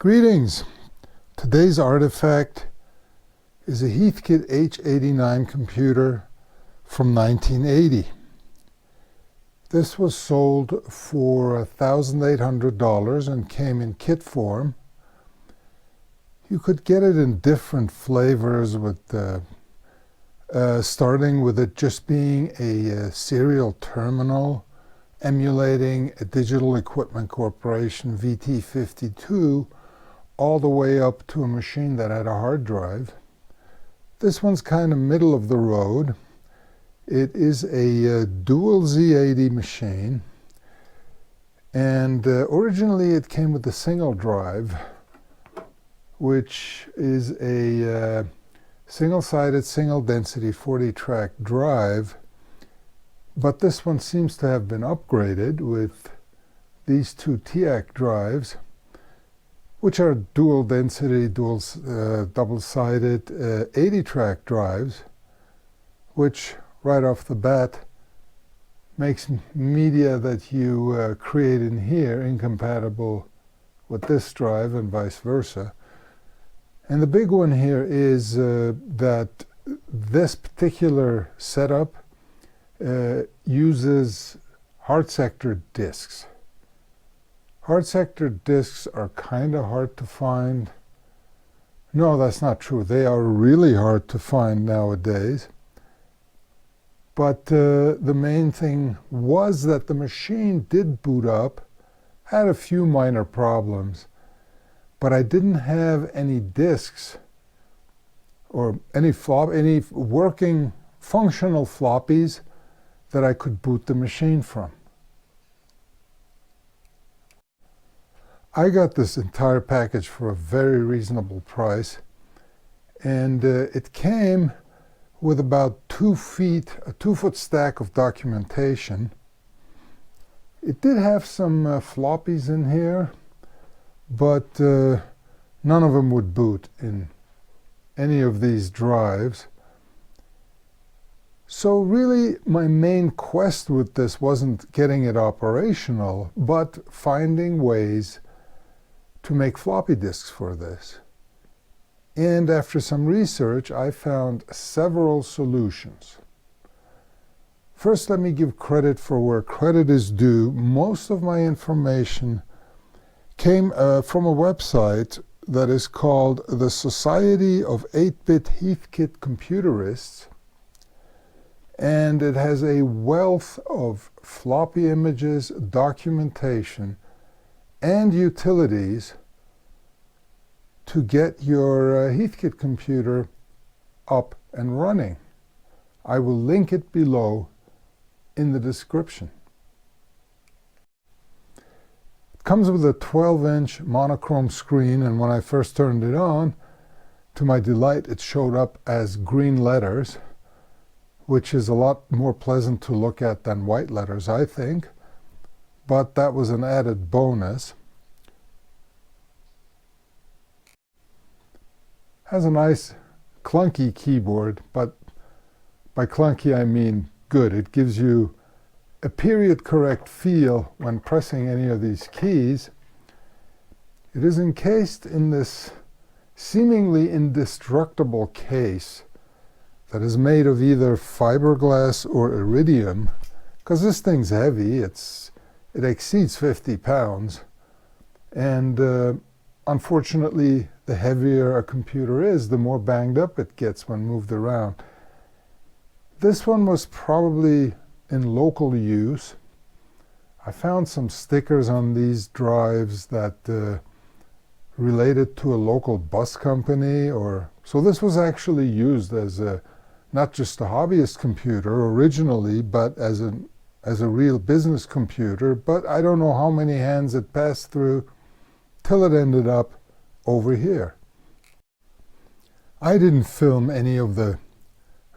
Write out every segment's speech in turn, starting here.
Greetings! Today's artifact is a Heathkit H89 computer from 1980. This was sold for $1,800 and came in kit form. You could get it in different flavors, with starting with it just being a serial terminal emulating a Digital Equipment Corporation VT52, all the way up to a machine that had a hard drive. This one's kind of middle of the road. It is a dual Z80 machine, and originally it came with a single drive, which is a single-sided, single-density 40-track drive. But this one seems to have been upgraded with these two TIAC drives, which are dual density, double-sided 80-track drives, which right off the bat makes media that you create in here incompatible with this drive and vice versa. And the big one here is that this particular setup uses hard sector disks. Hard sector disks are kind of hard to find. No, that's not true. They are really hard to find nowadays. But the main thing was that the machine did boot up, had a few minor problems, but I didn't have any disks or any working functional floppies that I could boot the machine from. I got this entire package for a very reasonable price, and it came with about 2 feet, a 2-foot stack of documentation. It did have some floppies in here, but none of them would boot in any of these drives. So really, my main quest with this wasn't getting it operational, but finding ways to make floppy disks for this. And after some research, I found several solutions. First, let me give credit for where credit is due. Most of my information came from a website that is called the Society of 8-Bit Heathkit Computerists, and it has a wealth of floppy images, documentation, and utilities to get your Heathkit computer up and running. I will link it below in the description. It comes with a 12-inch monochrome screen, and when I first turned it on, to my delight, it showed up as green letters, which is a lot more pleasant to look at than white letters, I think. But that was an added bonus. Has a nice clunky keyboard, but by clunky I mean good. It gives you a period correct feel when pressing any of these keys. It is encased in this seemingly indestructible case that is made of either fiberglass or iridium, because this thing's heavy. It exceeds 50 pounds, and unfortunately, the heavier a computer is, the more banged up it gets when moved around. This one was probably in local use. I found some stickers on these drives that related to a local bus company, so this was actually used as not just a hobbyist computer originally, but as a real business computer. But I don't know how many hands it passed through till it ended up over here. I didn't film any of the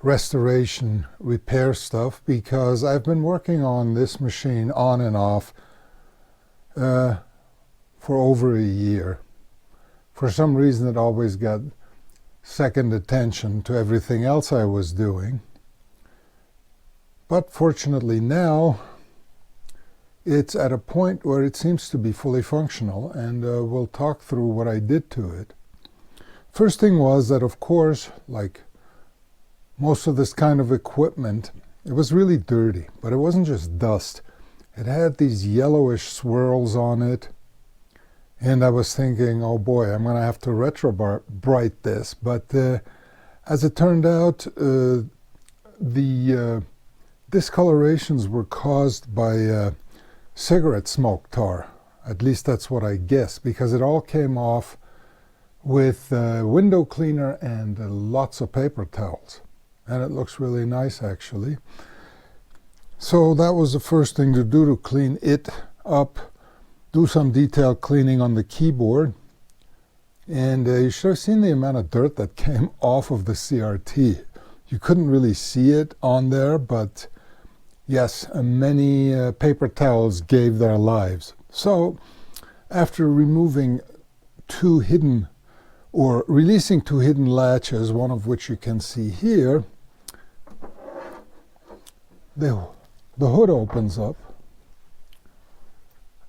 restoration repair stuff because I've been working on this machine on and off for over a year. For some reason, it always got second attention to everything else I was doing. But fortunately now, it's at a point where it seems to be fully functional, and we'll talk through what I did to it. First thing was that, of course, like most of this kind of equipment, it was really dirty, but it wasn't just dust. It had these yellowish swirls on it, and I was thinking, oh boy, I'm going to have to retrobrite this. But as it turned out, the discolorations were caused by cigarette smoke tar. At least that's what I guess, because it all came off with window cleaner and lots of paper towels. And it looks really nice, actually. So that was the first thing to do, to clean it up, do some detailed cleaning on the keyboard. And you should have seen the amount of dirt that came off of the CRT. You couldn't really see it on there, but yes, many paper towels gave their lives. So after removing releasing two hidden latches, one of which you can see here, the hood opens up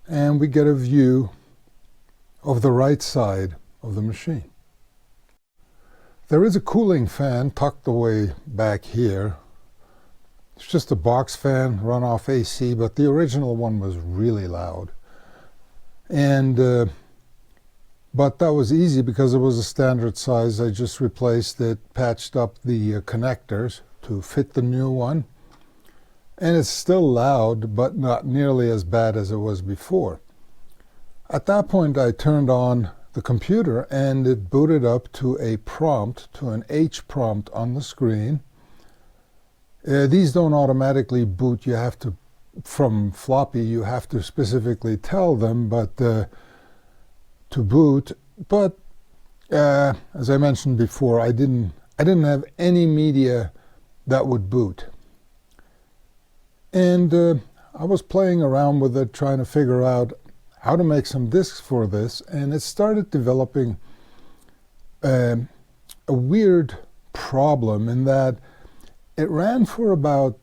and we get a view of the right side of the machine. There is a cooling fan tucked away back here. It's just a box fan, run off AC, but the original one was really loud. And but that was easy because it was a standard size. I just replaced it, patched up the connectors to fit the new one. And it's still loud, but not nearly as bad as it was before. At that point, I turned on the computer and it booted up to a prompt, to an H prompt on the screen. These don't automatically boot. You have to, from floppy, you have to specifically tell them, but to boot. But as I mentioned before, I didn't have any media that would boot. And I was playing around with it, trying to figure out how to make some disks for this, and it started developing a weird problem in that it ran for about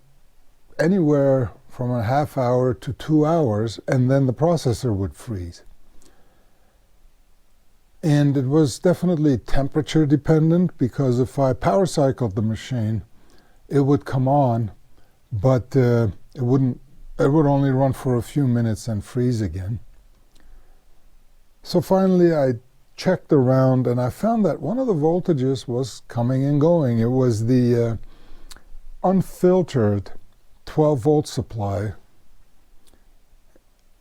anywhere from a half hour to 2 hours, and then the processor would freeze. And it was definitely temperature dependent, because if I power cycled the machine, it would come on, but it would only run for a few minutes and freeze again. So finally I checked around and I found that one of the voltages was coming and going. It was the unfiltered 12-volt supply.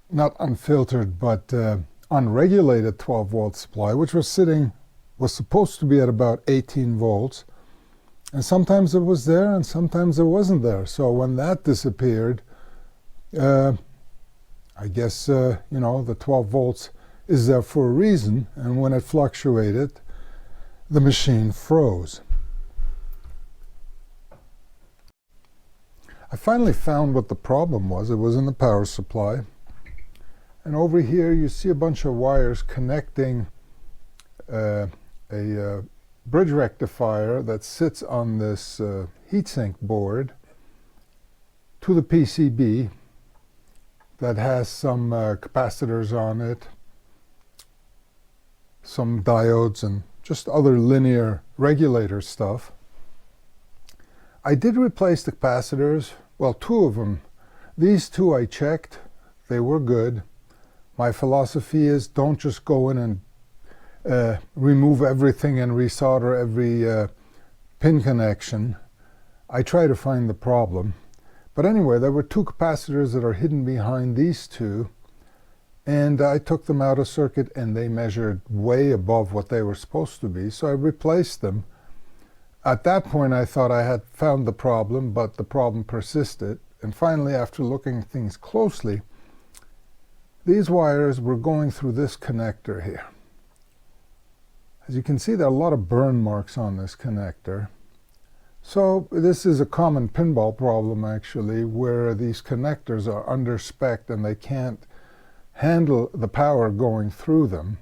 Not unfiltered, but unregulated 12-volt supply, which was supposed to be at about 18 volts. And sometimes it was there and sometimes it wasn't there. So when that disappeared, I guess, the 12 volts is there for a reason. And when it fluctuated, the machine froze. I finally found what the problem was. It was in the power supply. And over here you see a bunch of wires connecting a bridge rectifier that sits on this heatsink board to the PCB that has some capacitors on it, some diodes, and just other linear regulator stuff. I did replace the capacitors, well, 2 of them. These 2 I checked, they were good. My philosophy is don't just go in and remove everything and resolder every pin connection. I try to find the problem. But anyway, there were 2 capacitors that are hidden behind these 2, and I took them out of circuit and they measured way above what they were supposed to be, so I replaced them. At that point I thought I had found the problem, but the problem persisted, and finally, after looking at things closely, these wires were going through this connector here. As you can see, there are a lot of burn marks on this connector. So this is a common pinball problem, actually, where these connectors are under-spec'd and they can't handle the power going through them.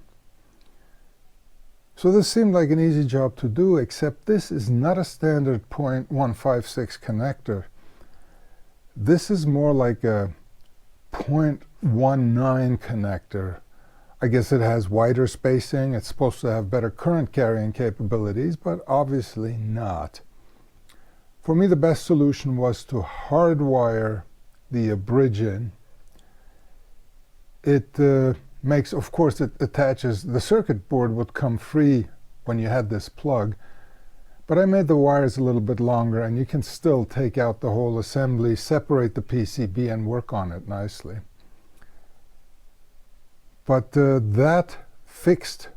So this seemed like an easy job to do, except this is not a standard 0.156 connector. This is more like a .19 connector. I guess it has wider spacing. It's supposed to have better current carrying capabilities, but obviously not. For me, the best solution was to hardwire the bridge in. It makes, of course, it attaches, the circuit board would come free when you had this plug, but I made the wires a little bit longer, and you can still take out the whole assembly, separate the PCB, and work on it nicely. But that fixed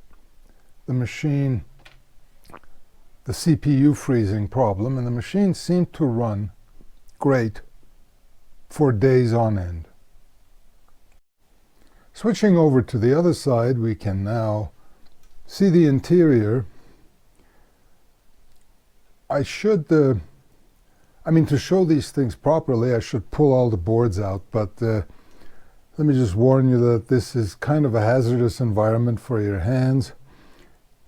the machine, the CPU freezing problem, and the machine seemed to run great for days on end. Switching over to the other side, we can now see the interior. I should, to show these things properly, I should pull all the boards out, but let me just warn you that this is kind of a hazardous environment for your hands.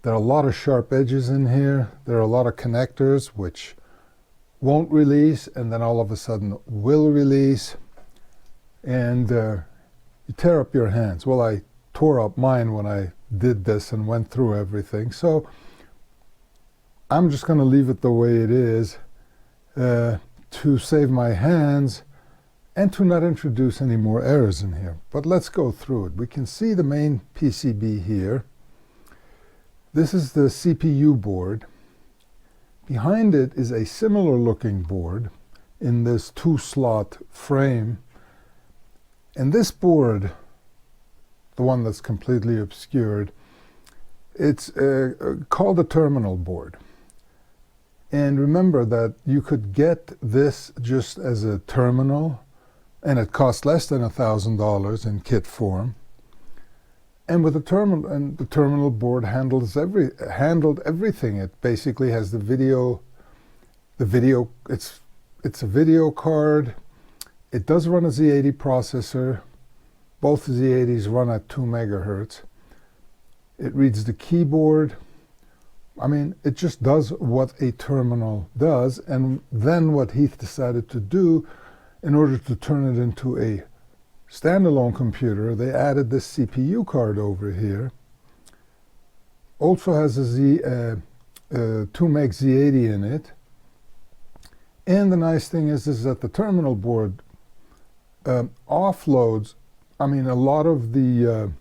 There are a lot of sharp edges in here. There are a lot of connectors which won't release and then all of a sudden will release, and you tear up your hands. Well, I tore up mine when I did this and went through everything, so I'm just going to leave it the way it is to save my hands and to not introduce any more errors in here. But let's go through it. We can see the main PCB here. This is the CPU board. Behind it is a similar looking board in this 2-slot frame. And this board, the one that's completely obscured, it's called a terminal board. And remember that you could get this just as a terminal, and it cost less than $1,000 in kit form. And with the terminal board handled everything. It basically has the video. It's a video card. It does run a Z80 processor. Both Z80s run at 2 megahertz. It reads the keyboard. It just does what a terminal does. And then what Heath decided to do, in order to turn it into a standalone computer, they added this CPU card over here. Also has a 2 meg Z80 in it. And the nice thing is that the terminal board offloads, a lot of the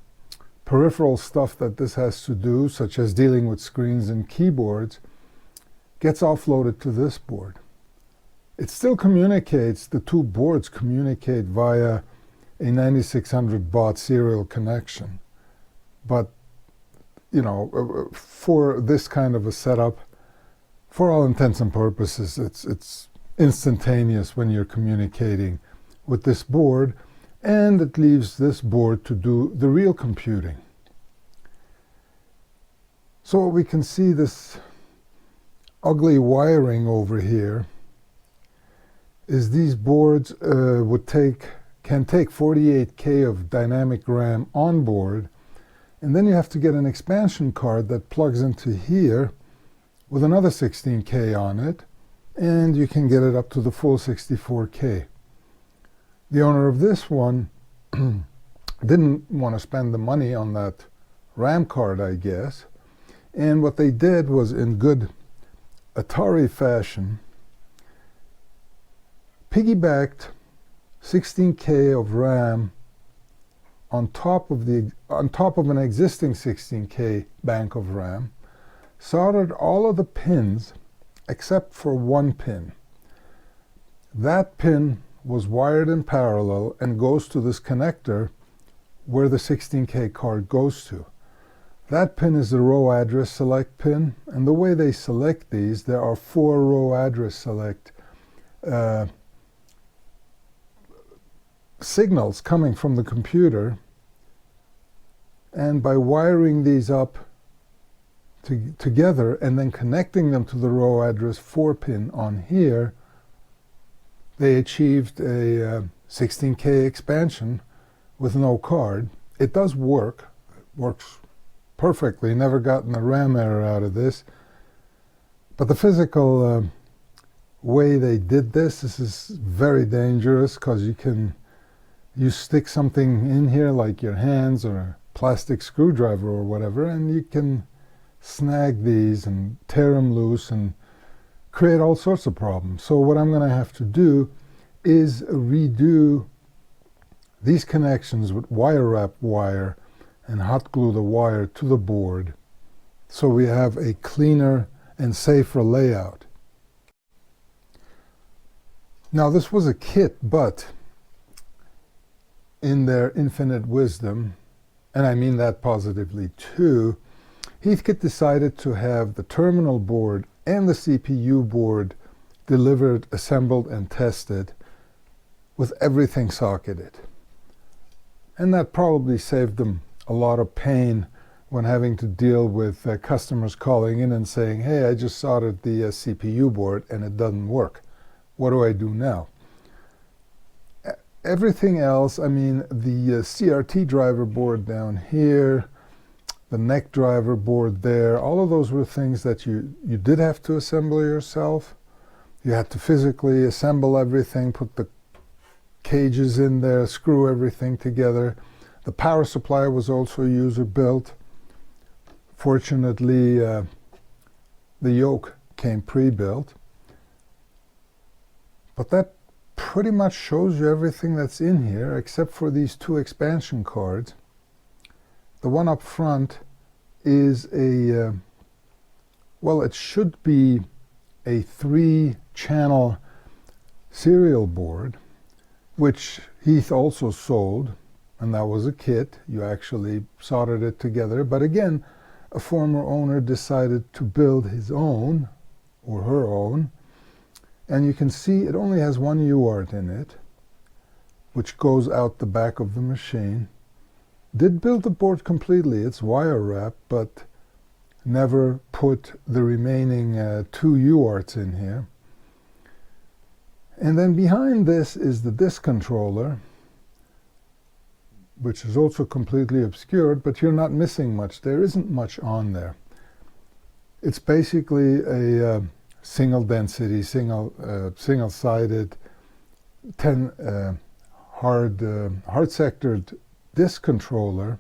peripheral stuff that this has to do, such as dealing with screens and keyboards, gets offloaded to this board. It still communicates, the two boards communicate via a 9600 baud serial connection. But, for this kind of a setup, for all intents and purposes, it's instantaneous when you're communicating with this board, and it leaves this board to do the real computing. So we can see this ugly wiring over here is these boards can take 48K of dynamic RAM on board, and then you have to get an expansion card that plugs into here with another 16K on it, and you can get it up to the full 64K. The owner of this one didn't want to spend the money on that RAM card, I guess, and what they did was, in good Atari fashion, piggybacked 16K of RAM on top of an existing 16K bank of RAM, soldered all of the pins except for one pin. That pin was wired in parallel and goes to this connector where the 16K card goes to. That pin is the row address select pin, and the way they select these, there are 4 row address select signals coming from the computer, and by wiring these up together and then connecting them to the row address 4 pin on here, they achieved a 16K expansion with no card. It does work. It works perfectly. Never gotten a RAM error out of this. But the physical way they did this is very dangerous, because you can you stick something in here like your hands or a plastic screwdriver or whatever, and you can snag these and tear them loose and create all sorts of problems. So what I'm going to have to do is redo these connections with wire wrap wire and hot glue the wire to the board so we have a cleaner and safer layout. Now this was a kit, but in their infinite wisdom, and I mean that positively too, Heathkit decided to have the terminal board and the CPU board delivered, assembled, and tested with everything socketed. And that probably saved them a lot of pain when having to deal with customers calling in and saying, hey, I just soldered the CPU board and it doesn't work. What do I do now? Everything else, I mean, the CRT driver board down here, the neck driver board there, all of those were things that you did have to assemble yourself. You had to physically assemble everything, put the cages in there, screw everything together. The power supply was also user built. Fortunately, the yoke came pre-built. But that pretty much shows you everything that's in here, except for these two expansion cards. The one up front is a, well, it should be a 3-channel serial board, which Heath also sold, and that was a kit. You actually soldered it together. But again, a former owner decided to build his own, or her own, and you can see it only has one UART in it, which goes out the back of the machine. Did build the board completely, it's wire wrap, but never put the remaining 2 UARTs in here. And then behind this is the disk controller, which is also completely obscured, but you're not missing much. There isn't much on there. It's basically a single density, single-sided, 10 hard-sectored disk controller.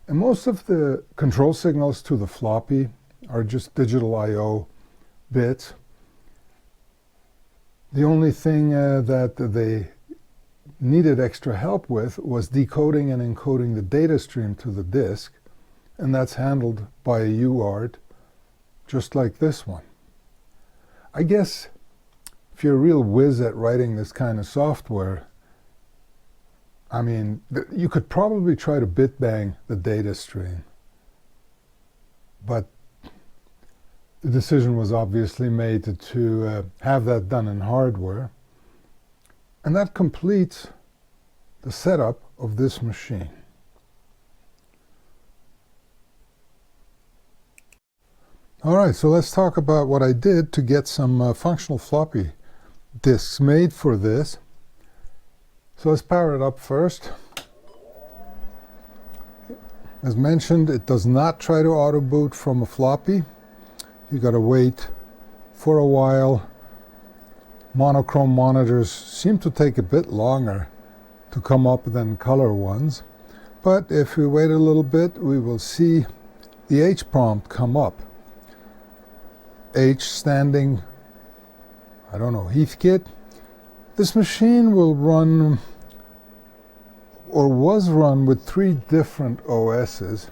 And most of the control signals to the floppy are just digital I/O bits. The only thing that they needed extra help with was decoding and encoding the data stream to the disk, and that's handled by a UART, just like this one. I guess if you're a real whiz at writing this kind of software, I mean, you could probably try to bit bang the data stream, but the decision was obviously made to have that done in hardware. And that completes the setup of this machine. All right, so let's talk about what I did to get some functional floppy disks made for this. So let's power it up first. As mentioned, it does not try to auto boot from a floppy. You got to wait for a while. Monochrome monitors seem to take a bit longer to come up than color ones, but if we wait a little bit, we will see the H prompt come up. H standing, I don't know, Heathkit. This machine will run, or was run, with 3 different OSs.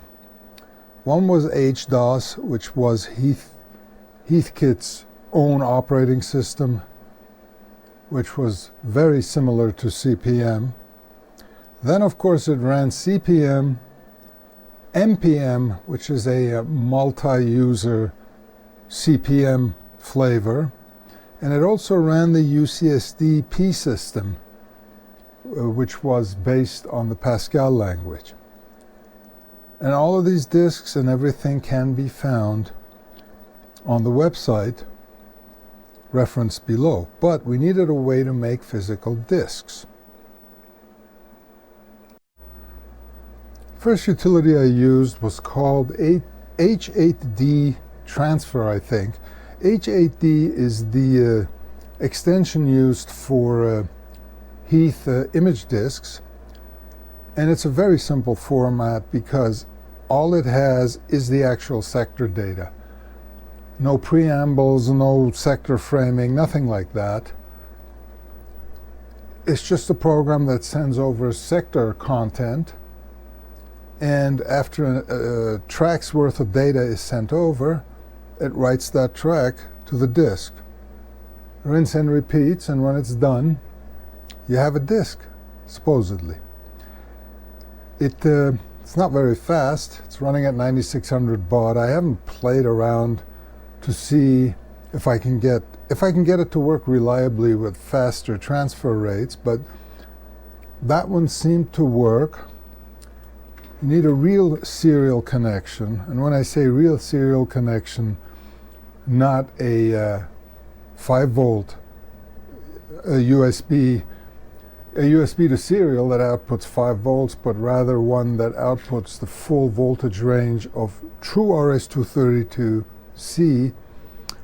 One was HDOS, which was Heathkit's own operating system, which was very similar to CP/M. Then, of course, it ran CP/M, MPM, which is a multi-user CP/M flavor, and it also ran the UCSD P system, which was based on the Pascal language. And all of these disks and everything can be found on the website referenced below, but we needed a way to make physical disks. First utility I used was called H8D transfer, I think. H8D is the extension used for Heath image disks, and it's a very simple format because all it has is the actual sector data. No preambles, no sector framing, nothing like that. It's just a program that sends over sector content, and after a track's worth of data is sent over, it writes that track to the disk. Rinse and repeats, and when it's done, you have a disk, supposedly. It's not very fast. It's running at 9600 baud. I haven't played around to see if I can get it to work reliably with faster transfer rates, but that one seemed to work. You need a real serial connection, and when I say real serial connection, not a 5-volt USB to serial that outputs 5 volts, but rather one that outputs the full voltage range of true RS-232C.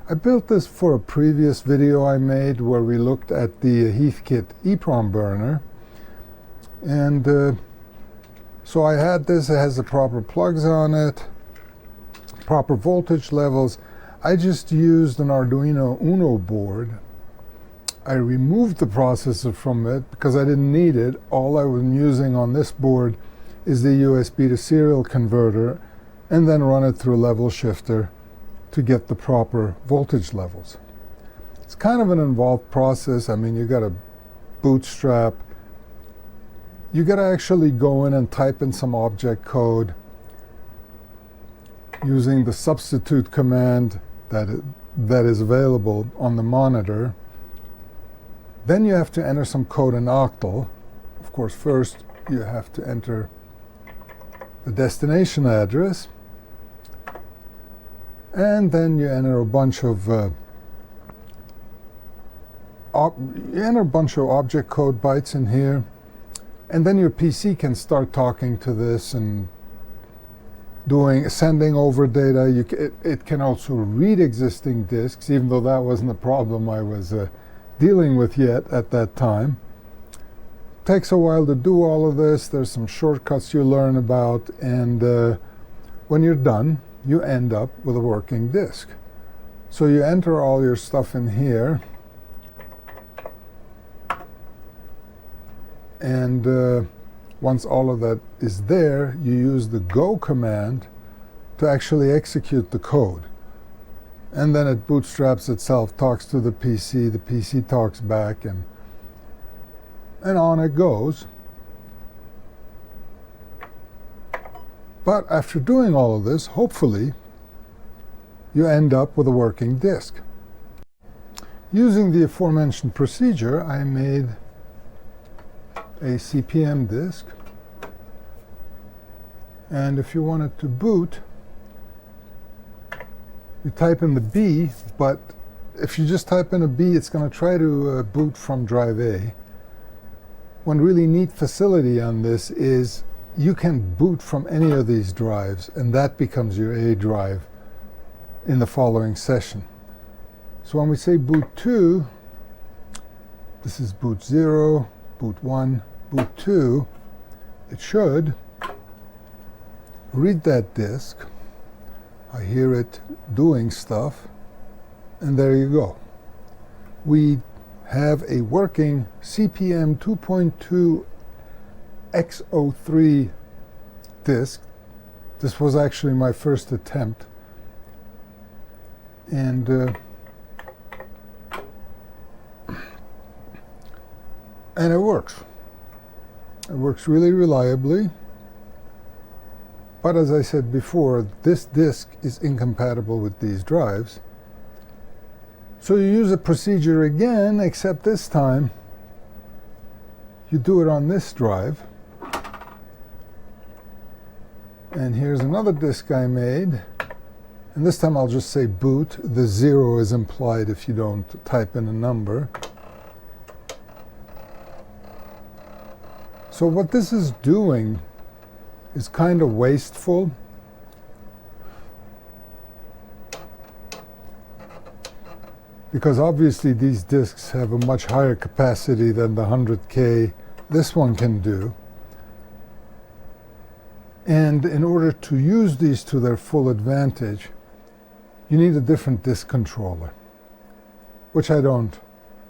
I built this for a previous video I made where we looked at the Heathkit EEPROM burner, and so I had this. It has the proper plugs on it, proper voltage levels. I just used an Arduino Uno board. I removed the processor from it because I didn't need it. All I was using on this board is the USB to serial converter, and then run it through a level shifter to get the proper voltage levels. It's kind of an involved process. I mean, you got to bootstrap. You got to actually go in and type in some object code using the substitute command that is available on the monitor. Then you have to enter some code in Octal. Of course, first you have to enter the destination address, and then you enter a bunch of object code bytes in here, and then your PC can start talking to this and sending over data. It can also read existing disks, even though that wasn't the problem I was dealing with yet at that time. Takes a while to do all of this. There's some shortcuts you learn about, and when you're done, you end up with a working disk. So you enter all your stuff in here, and once all of that is there, you use the go command to actually execute the code. And then it bootstraps itself, talks to the PC talks back, and on it goes. But after doing all of this, hopefully, you end up with a working disk. Using the aforementioned procedure, I made a CP/M disk, and if you want it to boot, you type in the B, but if you just type in a B, it's going to try to boot from drive A. One really neat facility on this is you can boot from any of these drives, and that becomes your A drive in the following session. So when we say boot 2, this is boot 0, boot 1, boot 2, it should read that disk. I hear it doing stuff, and there you go. We have a working CP/M 2.2 X03 disk. This was actually my first attempt, and it works. It works really reliably. But as I said before, this disk is incompatible with these drives. So you use a procedure again, except this time you do it on this drive. And here's another disk I made. And this time I'll just say boot. The 0 is implied if you don't type in a number. So what this is doing is kind of wasteful. because obviously these disks have a much higher capacity than the 100K this one can do. And in order to use these to their full advantage, you need a different disk controller, which I don't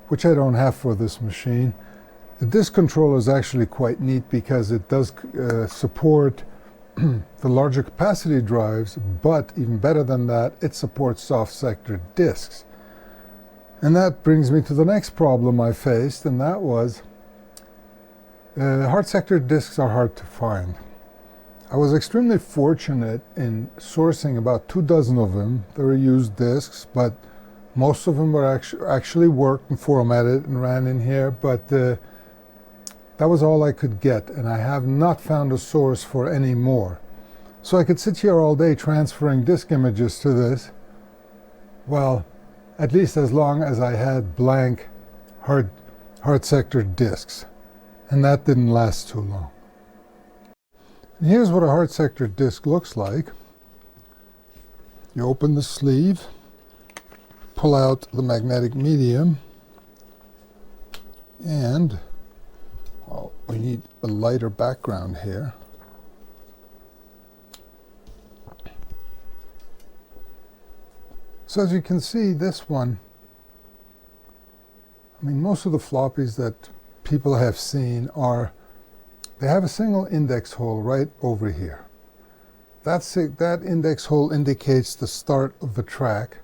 have for this machine. The disk controller is actually quite neat because it does support the larger capacity drives, but even better than that, it supports soft sector disks. And that brings me to the next problem I faced, and that was hard sector disks are hard to find. I was extremely fortunate in sourcing about 24 of them. They were used disks, but most of them were actually worked and formatted and ran in here, but that was all I could get, and I have not found a source for any more. So I could sit here all day transferring disk images to this, well, at least as long as I had blank hard sector disks, and that didn't last too long. And here's what a hard sector disk looks like. You open the sleeve, pull out the magnetic medium, and well, we need a lighter background here. So as you can see, this one, I mean, most of the floppies that people have seen they have a single index hole right over here. That index hole indicates the start of the track,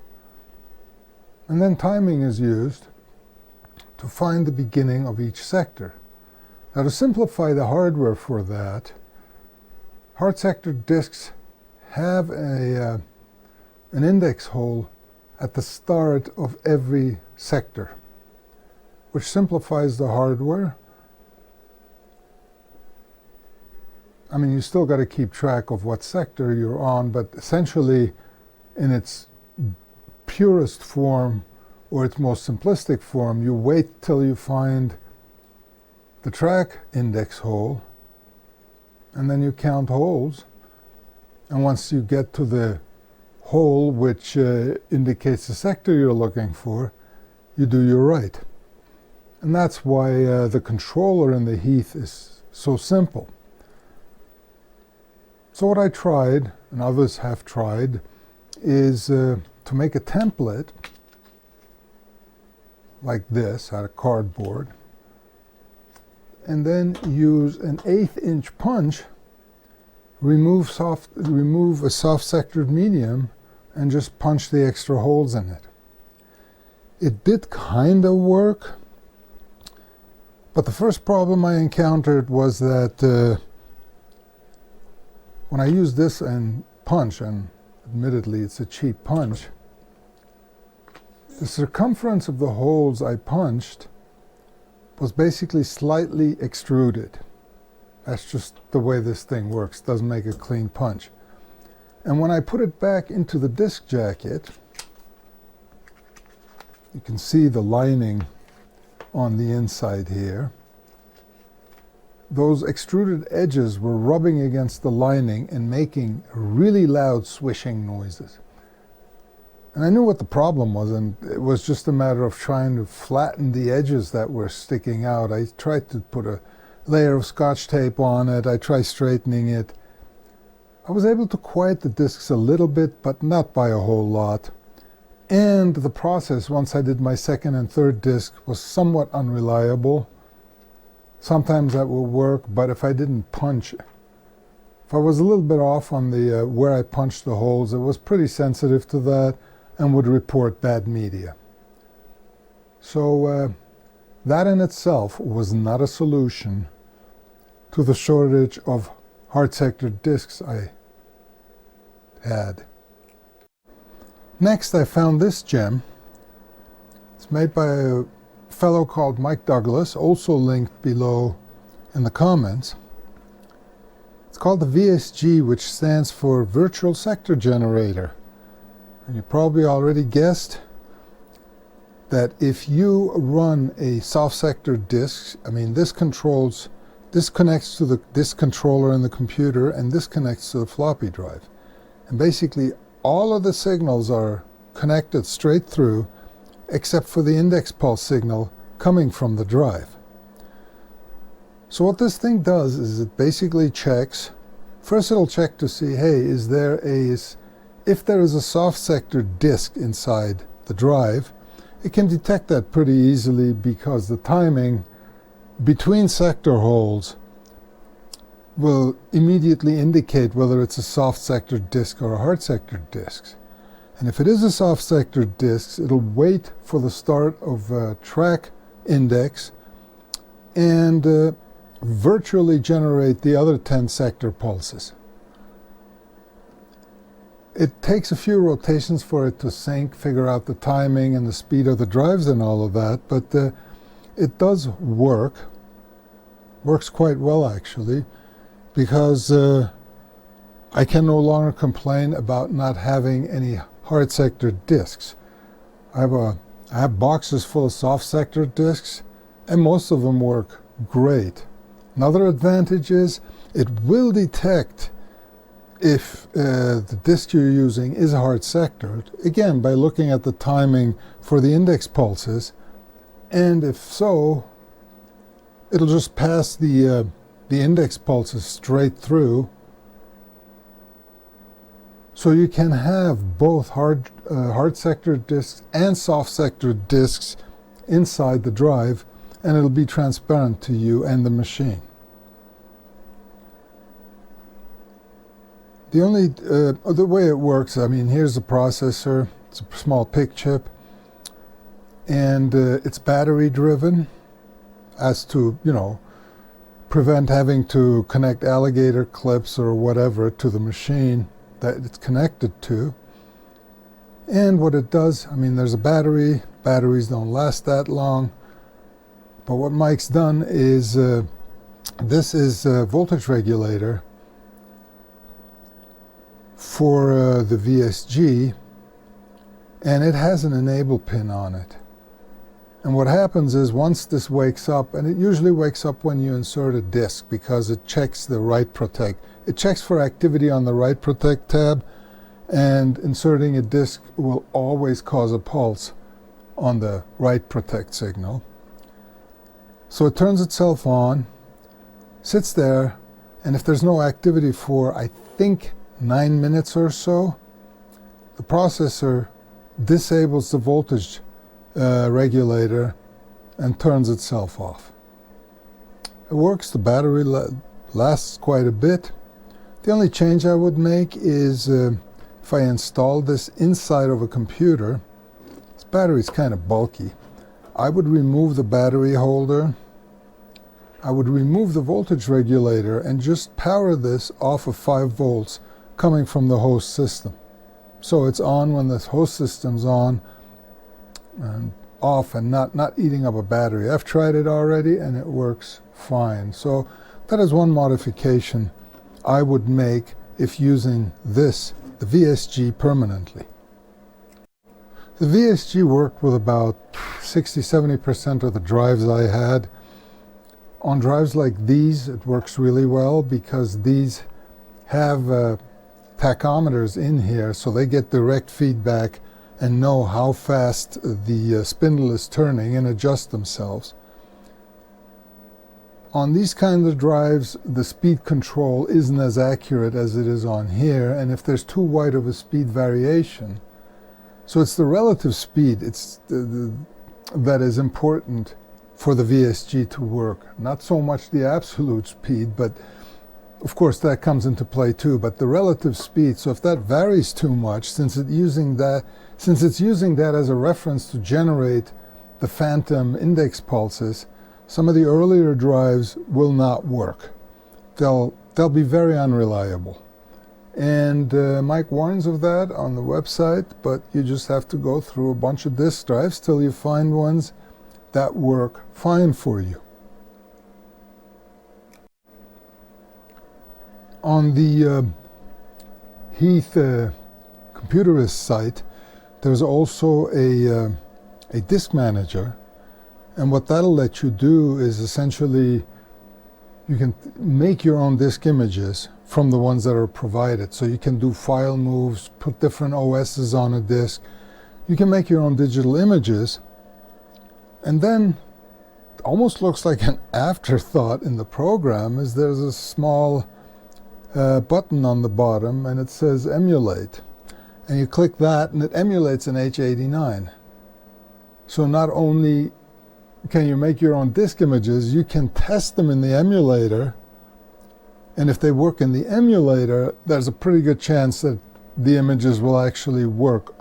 and then timing is used to find the beginning of each sector. Now, to simplify the hardware for that, hard sector disks have an index hole at the start of every sector, which simplifies the hardware. I mean, you still got to keep track of what sector you're on, but essentially, in its purest form or its most simplistic form, you wait till you find the track index hole, and then you count holes, and once you get to the hole which indicates the sector you're looking for, you do your write. And that's why the controller in the Heath is so simple. So what I tried, and others have tried, is to make a template like this out of cardboard, and then use an 1/8 inch punch, remove a soft sectored medium, and just punch the extra holes in it. It did kind of work, but the first problem I encountered was that when I used this and punch, and admittedly it's a cheap punch, the circumference of the holes I punched was basically slightly extruded. That's just the way this thing works. It doesn't make a clean punch. And when I put it back into the disk jacket, you can see the lining on the inside here. Those extruded edges were rubbing against the lining and making really loud swishing noises. And I knew what the problem was, and it was just a matter of trying to flatten the edges that were sticking out. I tried to put a layer of Scotch tape on it. I tried straightening it. I was able to quiet the disks a little bit, but not by a whole lot. And the process, once I did my second and third disk, was somewhat unreliable. Sometimes that will work, but if I didn't punch, if I was a little bit off on the where I punched the holes, it was pretty sensitive to that and would report bad media. So that in itself was not a solution to the shortage of hard sector disks I had. Next, I found this gem. It's made by a fellow called Mike Douglas, also linked below in the comments. It's called the VSG, which stands for Virtual Sector Generator. And you probably already guessed that if you run a soft sector disk, I mean, this connects to the disk controller in the computer, and this connects to the floppy drive. And basically, all of the signals are connected straight through, except for the index pulse signal coming from the drive. So what this thing does is it basically checks, first it'll check to see, hey, if there is a soft sector disk inside the drive, it can detect that pretty easily because the timing between sector holes will immediately indicate whether it's a soft sector disk or a hard sector disk. And if it is a soft sector disk, it'll wait for the start of a track index and virtually generate the other 10 sector pulses. It takes a few rotations for it to sync, figure out the timing and the speed of the drives and all of that, but it does work. Works quite well, actually, because I can no longer complain about not having any hard sector disks. I have boxes full of soft sector disks, and most of them work great. Another advantage is it will detect if the disk you're using is a hard sector, again, by looking at the timing for the index pulses, and if so, it'll just pass the index pulses straight through. So you can have both hard sector disks and soft sector disks inside the drive, and it'll be transparent to you and the machine. The way it works, I mean, here's the processor. It's a small PIC chip, and it's battery driven, as to, prevent having to connect alligator clips or whatever to the machine that it's connected to. And what it does, I mean, there's a battery. Batteries don't last that long. But what Mike's done is, this is a voltage regulator for the VSG, and it has an enable pin on it. And what happens is, once this wakes up, and it usually wakes up when you insert a disk, because it checks the write protect. It checks for activity on the write protect tab, and inserting a disk will always cause a pulse on the write protect signal. So it turns itself on, sits there, and if there's no activity for, I think, 9 minutes or so, the processor disables the voltage regulator and turns itself off. It works. The battery lasts quite a bit. The only change I would make is if I install this inside of a computer, this battery is kind of bulky. I would remove the battery holder. I would remove the voltage regulator and just power this off of 5 volts coming from the host system. So it's on when the host system's on, and off, and not eating up a battery. I've tried it already and it works fine. So that is one modification I would make if using this, the VSG, permanently. The VSG worked with about 60–70% of the drives I had. On drives like these, it works really well because these have tachometers in here, so they get direct feedback and know how fast the spindle is turning and adjust themselves. On these kinds of drives, the speed control isn't as accurate as it is on here, and if there's too wide of a speed variation, so it's the relative speed that is important for the VSG to work. Not so much the absolute speed, but of course that comes into play too, but the relative speed. So if that varies too much, since it's using that as a reference to generate the phantom index pulses, some of the earlier drives will not work. They'll be very unreliable. And Mike warns of that on the website, but you just have to go through a bunch of disk drives till you find ones that work fine for you. On the Computerists site, there's also a disk manager, and what that'll let you do is essentially you can make your own disk images from the ones that are provided. So you can do file moves, put different OSs on a disk, you can make your own digital images. And then almost looks like an afterthought in the program is there's a small button on the bottom and it says emulate. And you click that and it emulates an H89. So not only can you make your own disk images, you can test them in the emulator. And if they work in the emulator, there's a pretty good chance that the images will actually work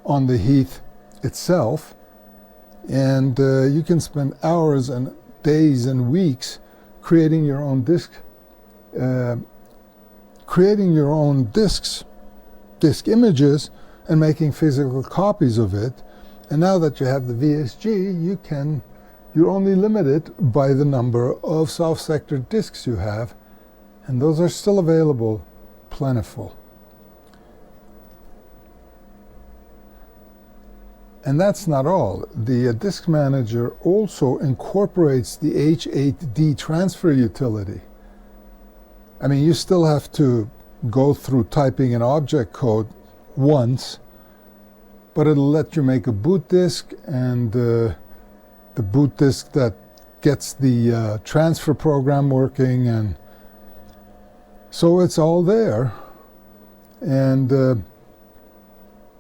on the Heath itself. And you can spend hours and days and weeks creating your own disk, disk images, and making physical copies of it. And now that you have the VSG, you're only limited by the number of soft sector disks you have, and those are still available, plentiful. And that's not all. The disk manager also incorporates the H8D transfer utility. I mean, you still have to go through typing an object code once, but it'll let you make a boot disk, and the boot disk that gets the transfer program working, and so it's all there. And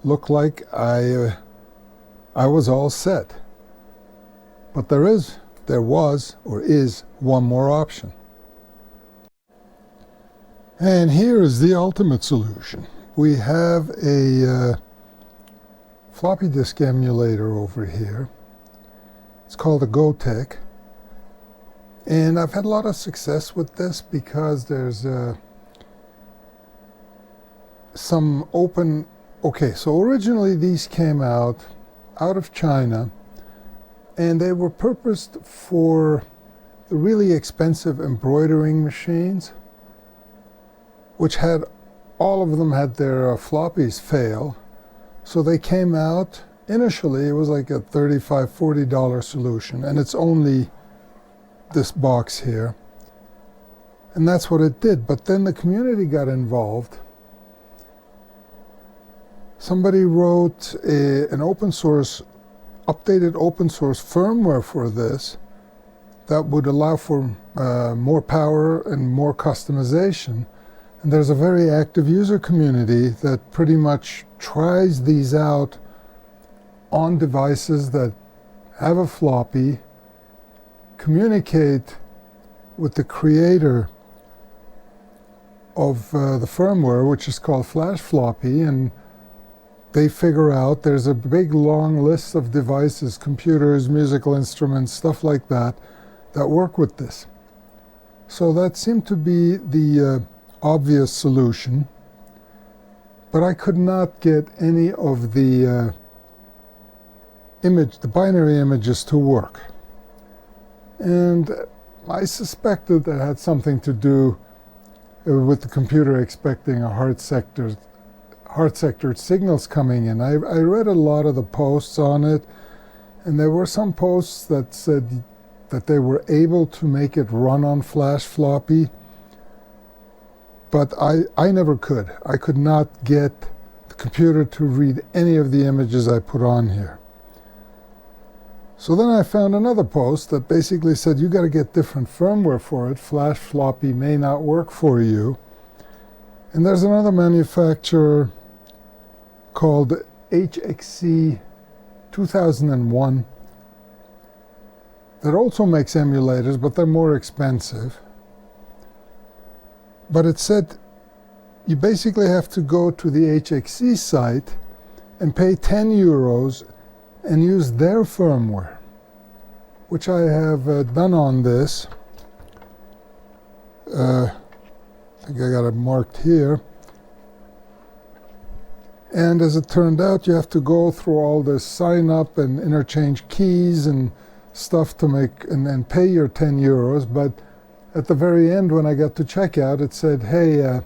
looked like I was all set. But there was one more option. And here is the ultimate solution. We have a floppy disk emulator over here. It's called a Gotech. And I've had a lot of success with this because there's some open... Okay, so originally these came out of China, and they were purposed for the really expensive embroidering machines, which had, all of them had their floppies fail. So they came out, initially it was like a $35, $40 solution, and it's only this box here. And that's what it did. But then the community got involved. Somebody wrote an open source, updated open source firmware for this that would allow for more power and more customization. And there's a very active user community that pretty much tries these out on devices that have a floppy, communicate with the creator of the firmware, which is called Flash Floppy, and they figure out there's a big long list of devices, computers, musical instruments, stuff like that, that work with this. So that seemed to be the obvious solution, but I could not get any of the the binary images to work. And I suspected that had something to do with the computer expecting a hard-sectored signals coming in. I read a lot of the posts on it, and there were some posts that said that they were able to make it run on Flash Floppy, but I never could. I could not get the computer to read any of the images I put on here. So then I found another post that basically said you got to get different firmware for it. Flash Floppy may not work for you. And there's another manufacturer called HXC 2001 that also makes emulators, but they're more expensive. But it said you basically have to go to the HXC site and pay 10 euros and use their firmware, which I have done on this. I think I got it marked here. And as it turned out, you have to go through all this sign up and interchange keys and stuff to make and pay your 10 euros. But at the very end, when I got to checkout, it said, hey,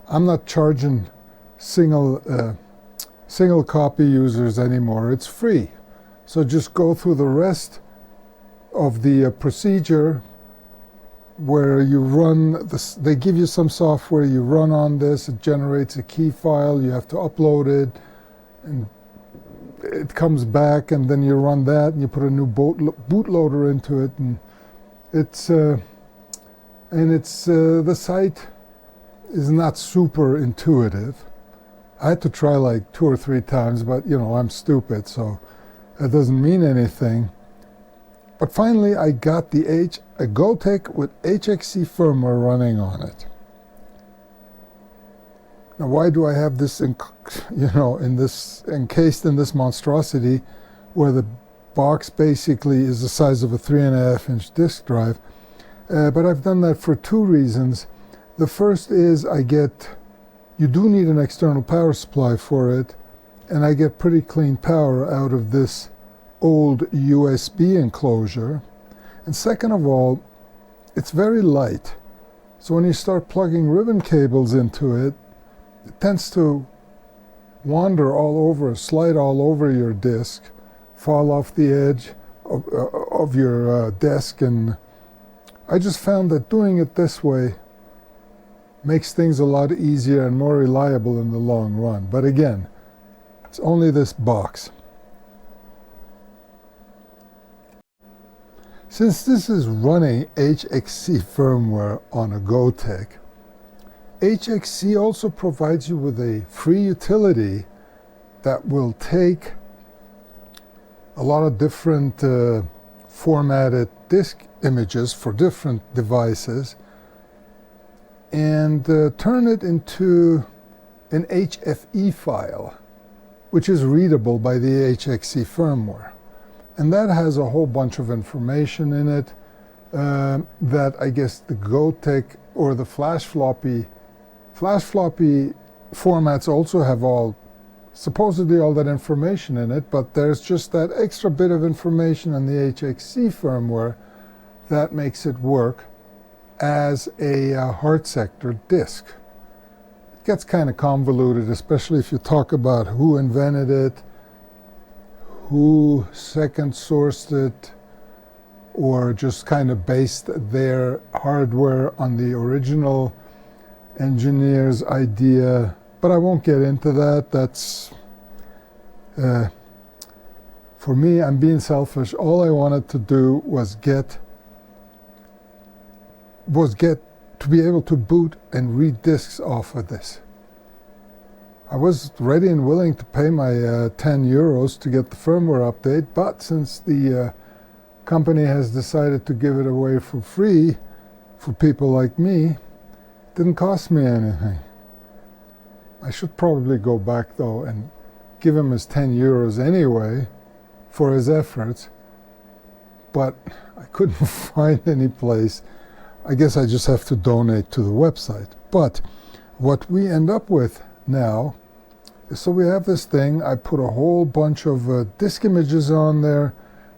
I'm not charging single copy users anymore. It's free. So just go through the rest of the procedure where you run this. They give you some software, you run on this, it generates a key file, you have to upload it, and it comes back, and then you run that, and you put a new bootloader into it, and the site is not super intuitive. I had to try like 2 or 3 times, but you know, I'm stupid, so that doesn't mean anything. But finally, I got a Gotech with HXC firmware running on it. Now, why do I have this, encased in this monstrosity, where the box basically is the size of a 3.5-inch disk drive? But I've done that for 2 reasons. The first is you do need an external power supply for it, and I get pretty clean power out of this old USB enclosure. And second of all, it's very light. So when you start plugging ribbon cables into it, it tends to wander all over, slide all over your disk, fall off the edge of your desk, and I just found that doing it this way makes things a lot easier and more reliable in the long run. But again, it's only this box. Since this is running HXC firmware on a Gotek, HXC also provides you with a free utility that will take a lot of different formatted disk images for different devices and turn it into an HFE file, which is readable by the HXC firmware. And that has a whole bunch of information in it that I guess the Gotek or the flash floppy formats also have supposedly all that information in it, but there's just that extra bit of information in the HXC firmware that makes it work as a hard sector disk. It gets kind of convoluted, especially if you talk about who invented it, who second sourced it, or just kind of based their hardware on the original engineer's idea. But I won't get into that. That's for me, I'm being selfish. All I wanted to do was get to be able to boot and read disks off of this. I was ready and willing to pay my 10 euros to get the firmware update, but since the company has decided to give it away for free for people like me, it didn't cost me anything. I should probably go back though and give him his 10 euros anyway for his efforts, but I couldn't find any place. I guess I just have to donate to the website. But what we end up with now is, so we have this thing, I put a whole bunch of disk images on there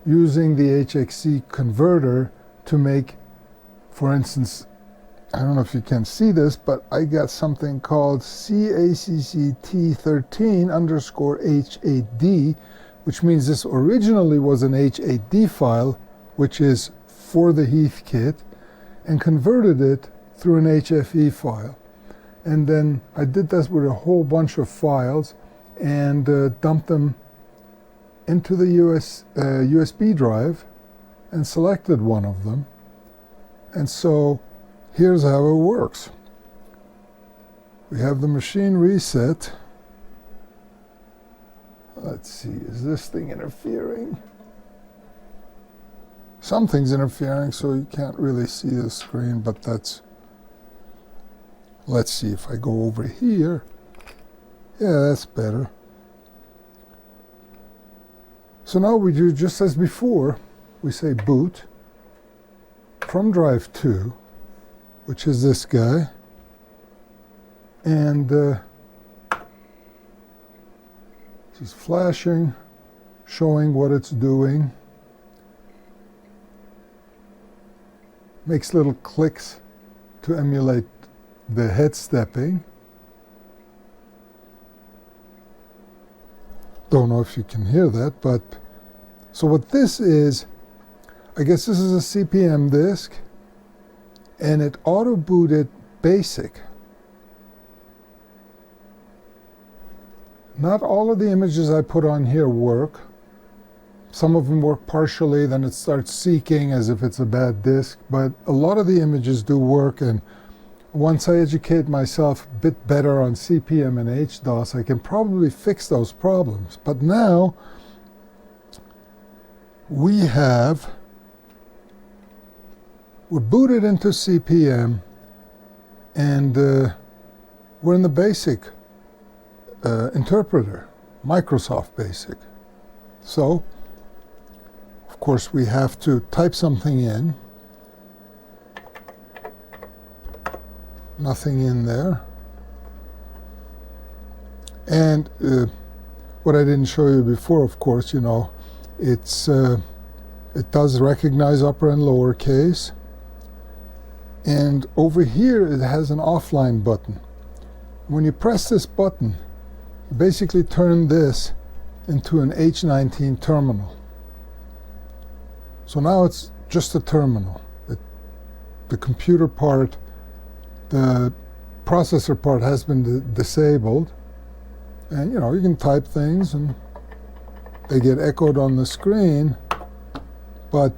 using the HXC converter to make, for instance, I don't know if you can see this, but I got something called CACCT13_H8D, which means this originally was an H8D file, which is for the Heathkit, and converted it through an HFE file. And then I did this with a whole bunch of files and dumped them into the USB drive and selected one of them. And so here's how it works. We have the machine reset. Let's see, is this thing interfering? Something's interfering, so you can't really see the screen, but that's... Let's see if I go over here. Yeah, that's better. So now we do just as before. We say boot from drive 2, which is this guy, and this is flashing, showing what it's doing. Makes little clicks to emulate the head stepping. Don't know if you can hear that, but so what this is, I guess this is a CP/M disk, and it auto-booted BASIC. Not all of the images I put on here work. Some of them work partially, then it starts seeking as if it's a bad disk, but a lot of the images do work, and once I educate myself a bit better on CP/M and HDOS, I can probably fix those problems. But now we're booted into CP/M, and we're in the BASIC interpreter, Microsoft BASIC. So, of course, we have to type something in. Nothing in there. And what I didn't show you before, of course, you know, it does recognize upper and lower case. And over here it has an offline button. When you press this button, you basically turn this into an H19 terminal. So now it's just a terminal. The computer part, the processor part has been disabled, and you know, you can type things and they get echoed on the screen, but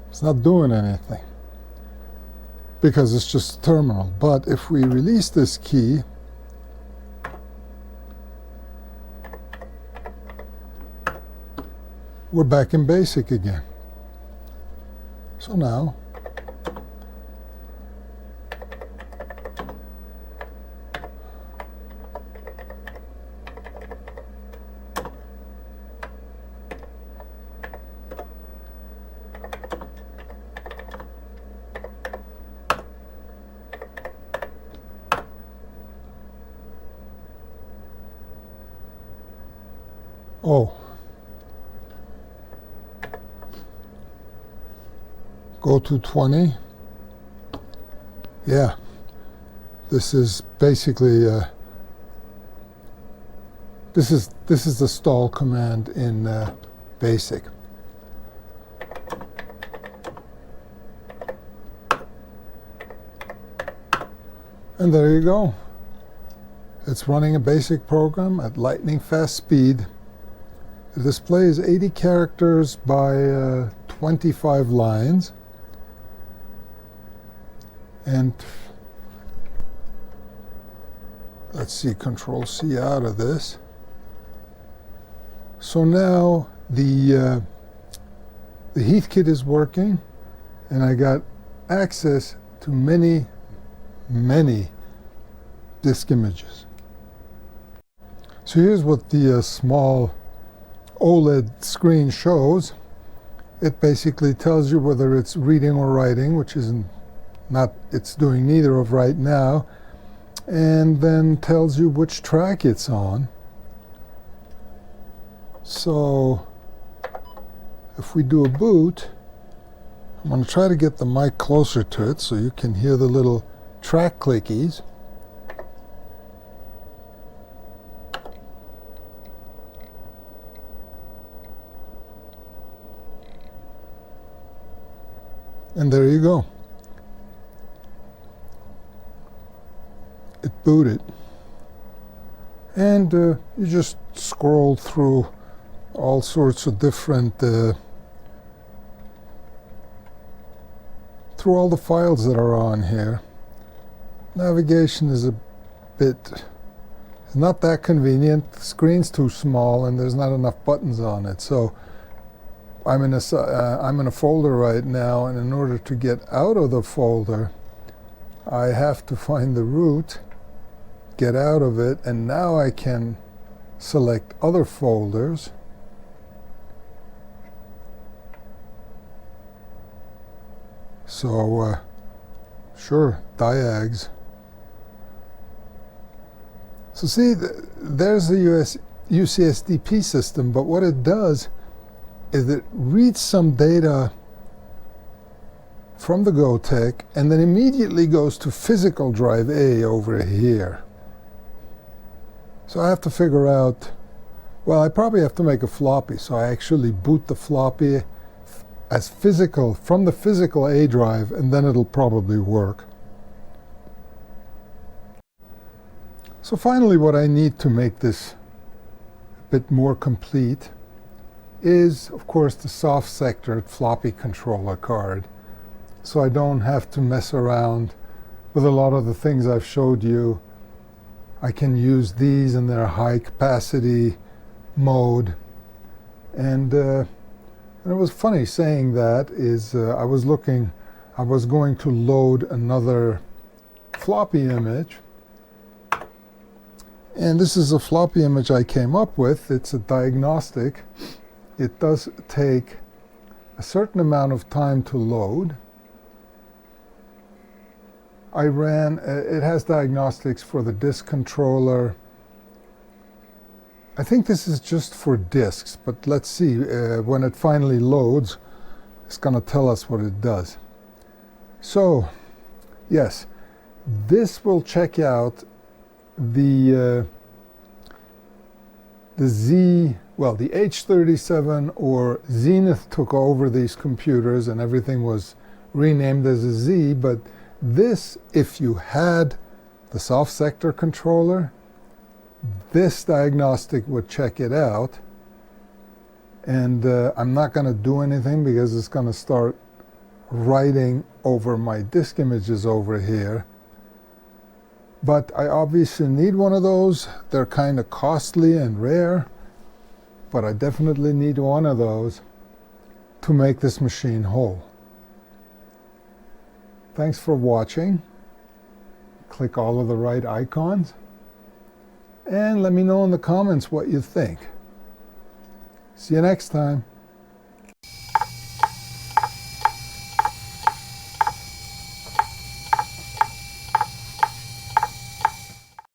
it's not doing anything because it's just a terminal. But if we release this key, we're back in BASIC again. So now go to 20. Yeah, this is basically this is the stall command in BASIC. And there you go. It's running a BASIC program at lightning fast speed. The display is 80 characters by 25 lines. And let's see, Control C out of this. So now the Heathkit is working, and I got access to many disk images. So here's what the small OLED screen shows. It basically tells you whether it's reading or writing, which isn't not, it's doing neither of right now, and then tells you which track it's on. So if we do a boot, I'm going to try to get the mic closer to it so you can hear the little track clickies. And there you go. It booted. And you just scroll through all sorts of different, through all the files that are on here. Navigation is a bit, it's not that convenient. The screen's too small and there's not enough buttons on it. So I'm in a folder right now, and in order to get out of the folder, I have to find the root, get out of it, and now I can select other folders. So, sure, diags. So see, there's the UCSDP system, but what it does is it reads some data from the Gotech and then immediately goes to physical drive A over here. So I have to figure out, well, I probably have to make a floppy, so I actually boot the floppy as physical from the physical A drive, and then it'll probably work. So finally, what I need to make this a bit more complete is, of course, the soft sectored floppy controller card. So I don't have to mess around with a lot of the things I've showed you. I can use these in their high capacity mode. And it was funny saying that is I was going to load another floppy image. And this is a floppy image I came up with. It's a diagnostic. It does take a certain amount of time to load. I ran, it has diagnostics for the disk controller. I think this is just for disks, but let's see. When it finally loads, it's going to tell us what it does. So, yes, this will check out the H37 or Zenith took over these computers and everything was renamed as a Z, but this, if you had the soft sector controller, this diagnostic would check it out. And I'm not going to do anything because it's going to start writing over my disk images over here. But I obviously need one of those. They're kind of costly and rare, but I definitely need one of those to make this machine whole. Thanks for watching. Click all of the right icons. And let me know in the comments what you think. See you next time.